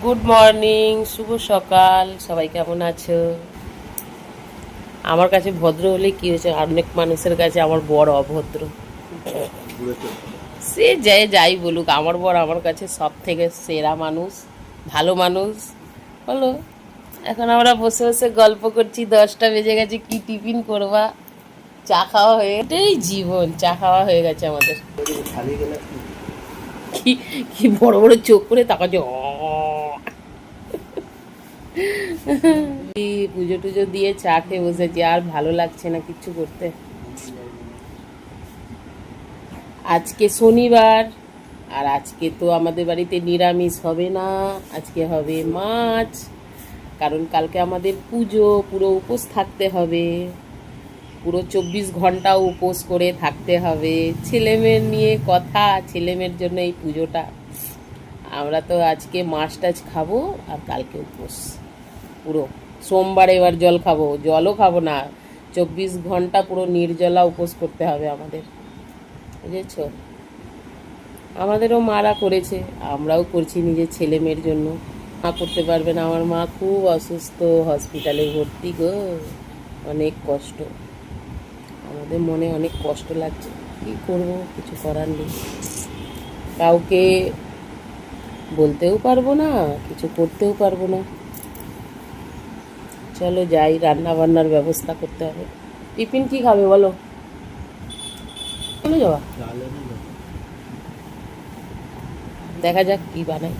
Good morning, শুভ সকাল। সবাই কেমন আছো? আমার কাছে ভদ্র হলে কি হয়েছে, অনেক মানুষের কাছে আমার বর অভদ্র। সে যাই বলুক, আমার বর আমার কাছে সব থেকে সেরা মানুষ, ভালো মানুষ। বলো, এখন আমরা বসে বসে গল্প করছি, 10টা বেজে গেছে, কি টিফিন করবা? চা খাওয়া হয়ে এটাই জীবন, চা খাওয়া হয়ে গেছে আমাদের। কি কি বড় বড় চোখ করে তাকাচ্ছে। পুজো টুজো দিয়ে চা খেয়ে বসেছি, আর ভালো লাগছে না কিচ্ছু করতে। আজকে শনিবার, আর আজকে তো আমাদের বাড়িতে নিরামিষ হবে না, আজকে হবে মাছ। কারণ কালকে আমাদের পুজো, পুরো উপোস থাকতে হবে, পুরো 24 ঘন্টা উপোস করে থাকতে হবে। ছেলেমেয়ের নিয়ে কথা, ছেলেমেয়ের জন্য এই পুজোটা। আমরা তো আজকে মাছ টাছ খাবো, আর কালকে উপোস পুরো। সোমবার এবার জল খাবো, জলও খাবো না, 24 ঘন্টা পুরো নির্জলা উপোস করতে হবে আমাদের, বুঝেছ? আমাদেরও মারা করেছে, আমরাও করছি নিজের ছেলে মেয়ের জন্য। মা করতে পারবে না, আমার মা খুব অসুস্থ, হসপিটালে ভর্তি গো। অনেক কষ্ট, আমাদের মনে অনেক কষ্ট লাগছে। কি করব, কিছু করার নেই। কাউকে বলতেও পারবো না, কিছু করতেও পারবো না। চলো যাই, রান্না বান্নার ব্যবস্থা করতে হবে। টিফিন কি খাবে বলো? চলে যাওয়া, দেখা যাক কি বানাই।